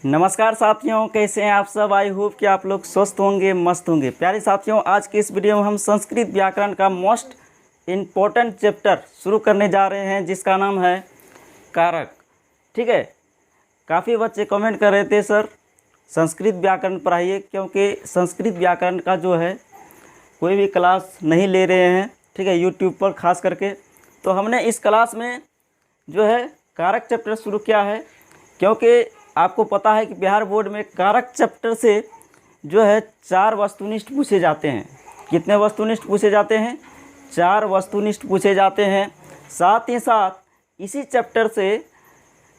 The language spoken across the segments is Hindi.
नमस्कार साथियों, कैसे हैं आप सब। आई होप कि आप लोग स्वस्थ होंगे, मस्त होंगे। प्यारे साथियों, आज के इस वीडियो में हम संस्कृत व्याकरण का मोस्ट इम्पोर्टेंट चैप्टर शुरू करने जा रहे हैं, जिसका नाम है कारक। ठीक है, काफ़ी बच्चे कमेंट कर रहे थे सर संस्कृत व्याकरण पढ़ाइए, क्योंकि संस्कृत व्याकरण का जो है कोई भी क्लास नहीं ले रहे हैं। ठीक है, यूट्यूब पर ख़ास करके। तो हमने इस क्लास में जो है कारक चैप्टर शुरू किया है, क्योंकि आपको पता है कि बिहार बोर्ड में कारक चैप्टर से जो है 4 वस्तुनिष्ठ पूछे जाते हैं। कितने वस्तुनिष्ठ पूछे जाते हैं? 4 वस्तुनिष्ठ पूछे जाते हैं। साथ ही साथ इसी चैप्टर से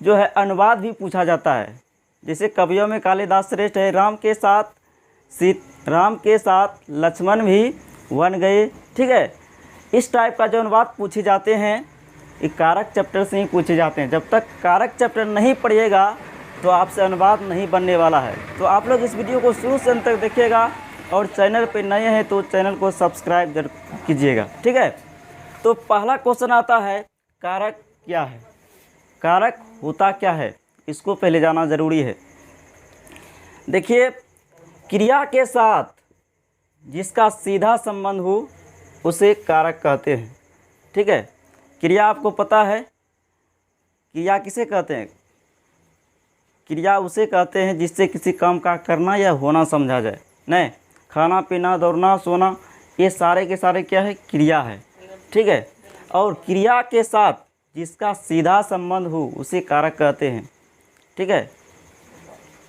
जो है अनुवाद भी पूछा जाता है। जैसे कवियों में कालिदास श्रेष्ठ है, राम के साथ लक्ष्मण भी वन गए। ठीक है, इस टाइप का जो अनुवाद पूछे जाते हैं ये कारक चैप्टर से ही पूछे जाते हैं। जब तक कारक चैप्टर नहीं पढ़िएगा तो आपसे अनुवाद नहीं बनने वाला है। तो आप लोग इस वीडियो को शुरू से अंत तक देखिएगा, और चैनल पे नए हैं तो चैनल को सब्सक्राइब जरूर कीजिएगा। ठीक है, तो पहला क्वेश्चन आता है, कारक क्या है? कारक होता क्या है, इसको पहले जाना ज़रूरी है। देखिए, क्रिया के साथ जिसका सीधा संबंध हो उसे कारक कहते हैं। ठीक है, क्रिया आपको पता है, क्रिया किसे कहते हैं? क्रिया उसे कहते हैं जिससे किसी काम का करना या होना समझा जाए। नहीं, खाना पीना, दौड़ना, सोना, ये सारे के सारे क्या है? क्रिया है। ठीक है, और क्रिया के साथ जिसका सीधा संबंध हो उसे कारक कहते हैं। ठीक है,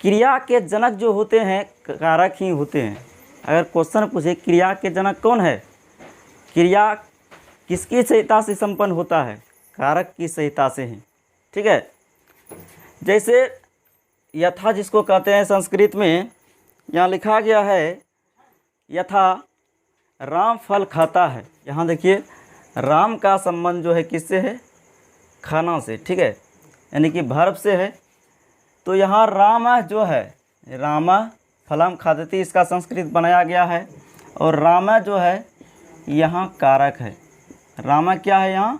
क्रिया के जनक जो होते हैं कारक ही होते हैं। अगर क्वेश्चन पूछे क्रिया के जनक कौन है, क्रिया किसकी सहायता से संपन्न होता है? कारक की सहायता से है। ठीक है, जैसे यथा जिसको कहते हैं संस्कृत में, यहाँ लिखा गया है यथा राम फल खाता है। यहाँ देखिए, राम का संबंध जो है किससे है? खाना से। ठीक है, यानी कि वर्ब से है। तो यहाँ राम जो है, राम फलम खादती, इसका संस्कृत बनाया गया है। और राम जो है यहाँ कारक है। राम क्या है? यहाँ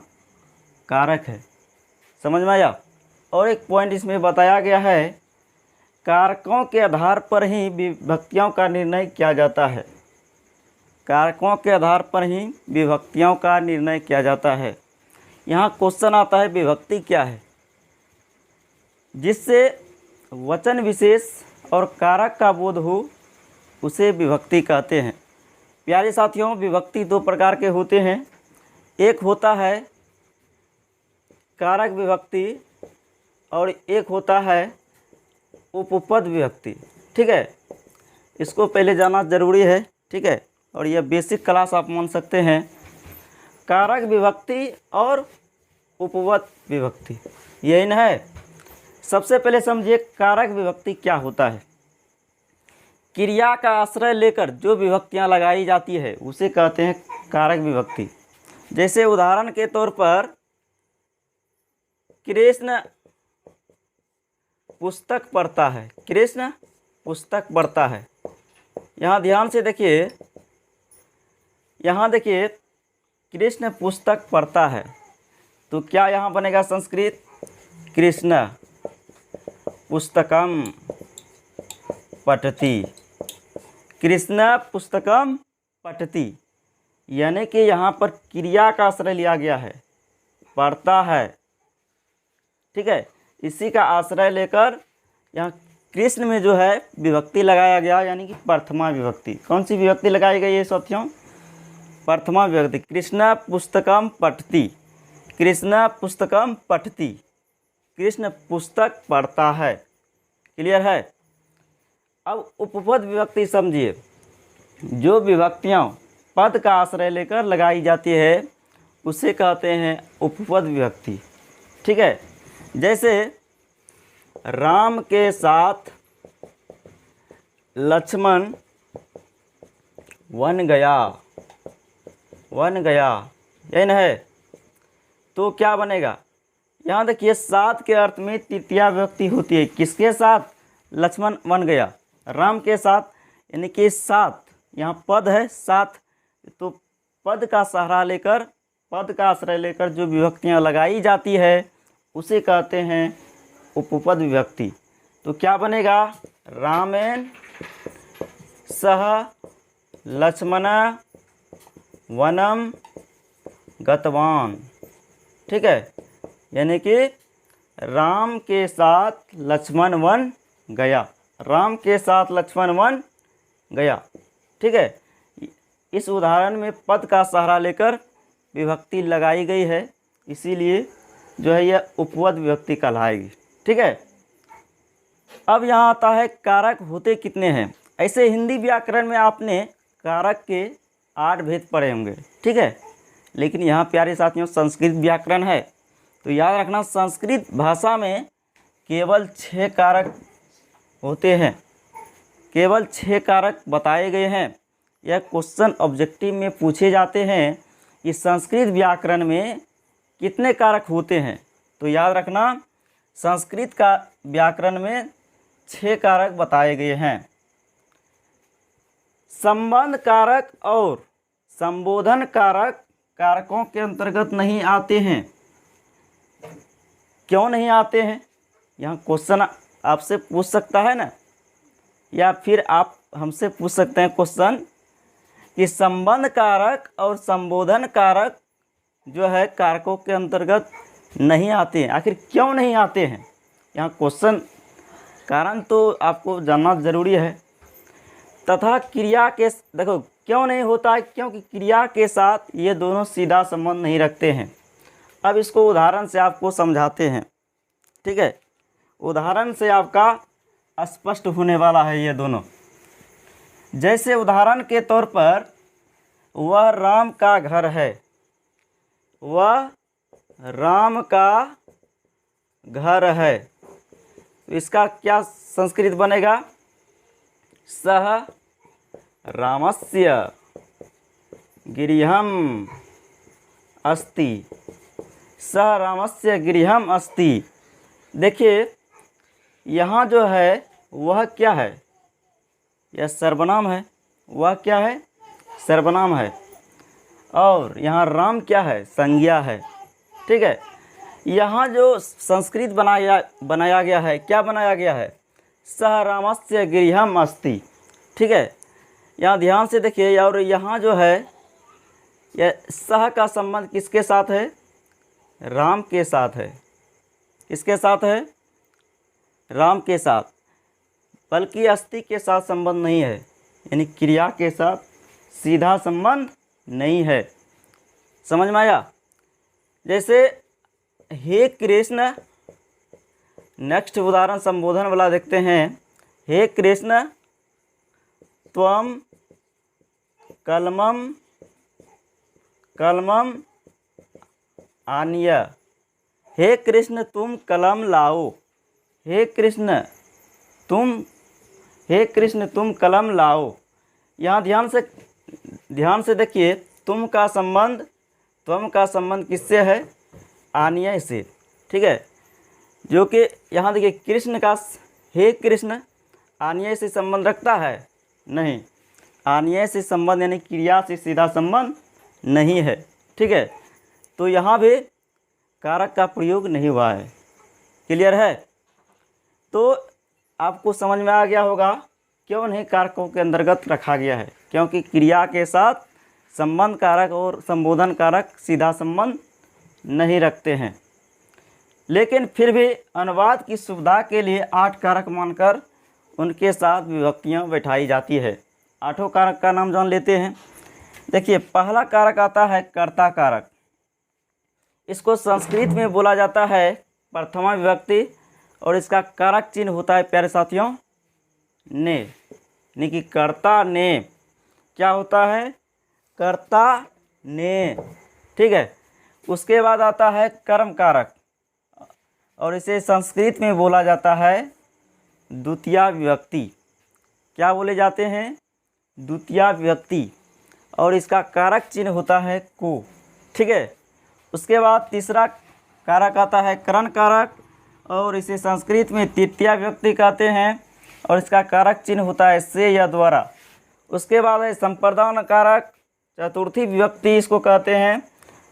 कारक है। समझ में आया? और एक पॉइंट इसमें बताया गया है, कारकों के आधार पर ही विभक्तियों का निर्णय किया जाता है। कारकों के आधार पर ही विभक्तियों का निर्णय किया जाता है। यहाँ क्वेश्चन आता है विभक्ति क्या है? जिससे वचन विशेष और कारक का बोध हो उसे विभक्ति कहते हैं। प्यारे साथियों, विभक्ति 2 प्रकार के होते हैं। एक होता है कारक विभक्ति और एक होता है उपपद विभक्ति। ठीक है, इसको पहले जाना ज़रूरी है। ठीक है, और यह बेसिक क्लास आप मान सकते हैं। कारक विभक्ति और उपपद विभक्ति, यही ना है। सबसे पहले समझिए कारक विभक्ति क्या होता है। क्रिया का आश्रय लेकर जो विभक्तियां लगाई जाती है उसे कहते हैं कारक विभक्ति। जैसे उदाहरण के तौर पर, कृष्ण पुस्तक पढ़ता है। कृष्ण पुस्तक पढ़ता है। यहाँ ध्यान से देखिए, यहाँ देखिए कृष्ण पुस्तक पढ़ता है, तो क्या यहाँ बनेगा संस्कृत? कृष्ण पुस्तकम पठति। कृष्ण पुस्तकम पठति, यानी कि यहाँ पर क्रिया का आश्रय लिया गया है, पढ़ता है। ठीक है, इसी का आश्रय लेकर यहाँ कृष्ण में जो है विभक्ति लगाया गया, यानी कि प्रथमा विभक्ति। कौन सी विभक्ति लगाई गई है साथियों? प्रथमा विभक्ति। कृष्ण पुस्तकम पठति, कृष्ण पुस्तकम पठति, कृष्ण पुस्तक पढ़ता है। क्लियर है? अब उपपद विभक्ति समझिए। जो विभक्तियाँ पद का आश्रय लेकर लगाई जाती है उसे कहते हैं उपपद विभक्ति। ठीक है, जैसे राम के साथ लक्ष्मण वन गया। वन गया, यही ना है। तो क्या बनेगा? यहाँ देखिए, साथ के अर्थ में तृतीया विभक्ति होती है। किसके साथ? लक्ष्मण वन गया, राम के साथ, यानी कि साथ। यहाँ पद है साथ, तो पद का सहारा लेकर, पद का आश्रय लेकर जो विभक्तियाँ लगाई जाती है उसे कहते हैं उपपद विभक्ति। तो क्या बनेगा, रामेण सह लक्ष्मण वनम गतवान। ठीक है, यानी कि राम के साथ लक्ष्मण वन गया, राम के साथ लक्ष्मण वन गया। ठीक है, इस उदाहरण में पद का सहारा लेकर विभक्ति लगाई गई है, इसीलिए जो है यह उपपद विभक्ति कहलाएगी। ठीक है, अब यहाँ आता है कारक होते कितने हैं। ऐसे हिंदी व्याकरण में आपने कारक के 8 भेद पढ़े होंगे। ठीक है, लेकिन यहाँ प्यारे साथियों संस्कृत व्याकरण है, तो याद रखना संस्कृत भाषा में केवल 6 कारक होते हैं, केवल 6 कारक बताए गए हैं। यह क्वेश्चन ऑब्जेक्टिव में पूछे जाते हैं कि संस्कृत व्याकरण में कितने कारक होते हैं। तो याद रखना संस्कृत का व्याकरण में 6 कारक बताए गए हैं। संबंध कारक और संबोधन कारक कारकों के अंतर्गत नहीं आते हैं। क्यों नहीं आते हैं, यहाँ क्वेश्चन आपसे पूछ सकता है ना, या फिर आप हमसे पूछ सकते हैं क्वेश्चन कि संबंध कारक और संबोधन कारक जो है कारकों के अंतर्गत नहीं आते हैं। आखिर क्यों नहीं आते हैं, यहाँ क्वेश्चन कारण तो आपको जानना ज़रूरी है। तथा क्रिया के, देखो क्यों नहीं होता है, क्योंकि क्रिया के साथ ये दोनों सीधा संबंध नहीं रखते हैं। अब इसको उदाहरण से आपको समझाते हैं। ठीक है, उदाहरण से आपका स्पष्ट होने वाला है ये दोनों। जैसे उदाहरण के तौर पर वह राम का घर है, वह राम का घर है, तो इसका क्या संस्कृत बनेगा, सह रामस्य गृहम अस्ति, सह रामस्य गृहम अस्ति। देखिए यहाँ जो है वह क्या है, यह सर्वनाम है, वह क्या है, सर्वनाम है, और यहाँ राम क्या है, संज्ञा है। ठीक है, यहाँ जो संस्कृत बनाया गया है, क्या बनाया गया है, सह रामस्य गृहम अस्ति। ठीक है, यहाँ ध्यान से देखिए, और यहाँ जो है यह सह का संबंध किसके साथ है, राम के साथ है। किसके साथ है, राम के साथ, बल्कि अस्ति के साथ संबंध नहीं है, यानी क्रिया के साथ सीधा संबंध नहीं है। समझ में आया। जैसे हे कृष्ण, नेक्स्ट उदाहरण संबोधन वाला देखते हैं। हे कृष्ण त्वम कलमम कलमम आनीय, हे कृष्ण तुम कलम लाओ, हे कृष्ण तुम कलम लाओ। यहाँ ध्यान से देखिए, तुम का संबंध किससे है, आनीय से। ठीक है, जो कि यहाँ देखिए कृष्ण का हे कृष्ण आनीय से संबंध रखता है, नहीं, आनीय से संबंध यानी क्रिया से सीधा संबंध नहीं है। ठीक है, तो यहाँ भी कारक का प्रयोग नहीं हुआ है। क्लियर है। तो आपको समझ में आ गया होगा क्यों नहीं कारकों के अंतर्गत रखा गया है, क्योंकि क्रिया के साथ संबंध कारक और संबोधन कारक सीधा संबंध नहीं रखते हैं। लेकिन फिर भी अनुवाद की सुविधा के लिए 8 कारक मानकर उनके साथ विभक्तियाँ बैठाई जाती है। 8 कारक का नाम जान लेते हैं। देखिए, पहला कारक आता है कर्ता कारक। इसको संस्कृत में बोला जाता है प्रथमा विभक्ति, और इसका कारक चिन्ह होता है प्यारे साथियों ने, यानी कि कर्ता ने। क्या होता है, कर्ता ने। ठीक है, उसके बाद आता है कर्म कारक, और इसे संस्कृत में बोला जाता है द्वितीया विभक्ति। क्या बोले जाते हैं, द्वितीया विभक्ति, और इसका कारक चिन्ह होता है को। ठीक है, उसके बाद तीसरा कारक आता है करण कारक, और इसे संस्कृत में तृतीया विभक्ति कहते हैं, और इसका कारक चिन्ह होता है से या द्वारा। उसके बाद है संप्रदान कारक, चतुर्थी विभक्ति इसको कहते हैं,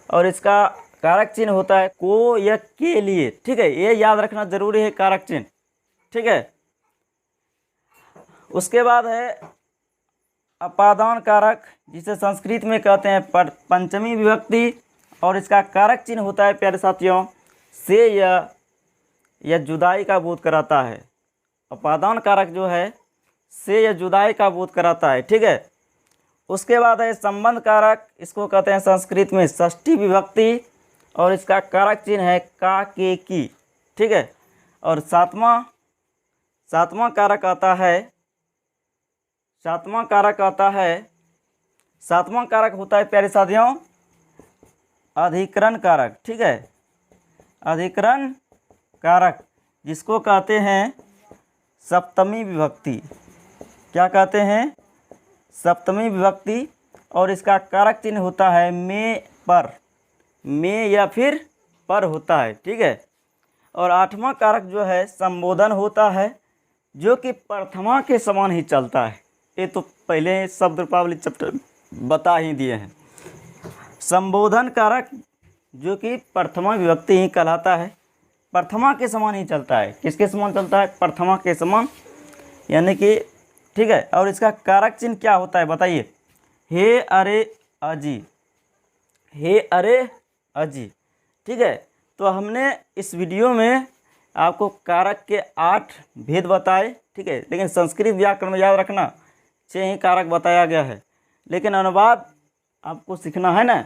और इसका कारक चिन्ह होता है को या के लिए। ठीक है, ये याद रखना जरूरी है कारक चिन्ह। ठीक है, उसके बाद है अपादान कारक, जिसे संस्कृत में कहते हैं पंचमी विभक्ति, और इसका कारक चिन्ह होता है प्यारे साथियों से या जुदाई का बोध कराता है। अपादान कारक जो है से या जुदाई का बोध कराता है, ठीक है। उसके बाद है संबंध कारक, इसको कहते हैं संस्कृत में षष्ठी विभक्ति, और इसका कारक चिन्ह है का के की, ठीक है। और सातवां कारक आता है, सातवां कारक होता है प्यारे साथियों अधिकरण कारक, ठीक है। अधिकरण कारक जिसको कहते हैं सप्तमी विभक्ति, क्या कहते हैं, सप्तमी विभक्ति, और इसका कारक चिन्ह होता है में या फिर पर होता है, ठीक है। और आठवां कारक जो है संबोधन होता है, जो कि प्रथमा के समान ही चलता है। ये तो पहले शब्द रूपावली चैप्टर बता ही दिए हैं। संबोधन कारक जो कि प्रथमा विभक्ति ही कहलाता है, प्रथमा के समान ही चलता है। किसके समान चलता है, प्रथमा के समान, यानी कि, ठीक है। और इसका कारक चिन्ह क्या होता है बताइए, हे अरे अजी, हे अरे अजी, ठीक है। तो हमने इस वीडियो में आपको कारक के 8 भेद बताए, ठीक है। लेकिन संस्कृत व्याकरण में याद रखना 6 ही कारक बताया गया है, लेकिन अनुवाद आपको सीखना है ना,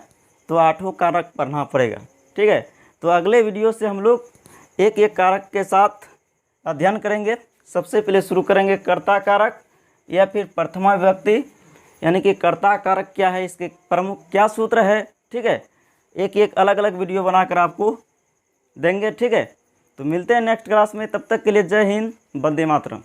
तो 8 कारक पढ़ना पड़ेगा, ठीक है। तो अगले वीडियो से हम लोग एक एक कारक के साथ अध्ययन करेंगे। सबसे पहले शुरू करेंगे कर्ता कारक या फिर प्रथमा विभक्ति, यानी कि कर्ता कारक क्या है, इसके प्रमुख क्या सूत्र है, ठीक है। एक एक अलग अलग वीडियो बनाकर आपको देंगे, ठीक है। तो मिलते हैं नेक्स्ट क्लास में, तब तक के लिए जय हिंद, वंदे मातरम।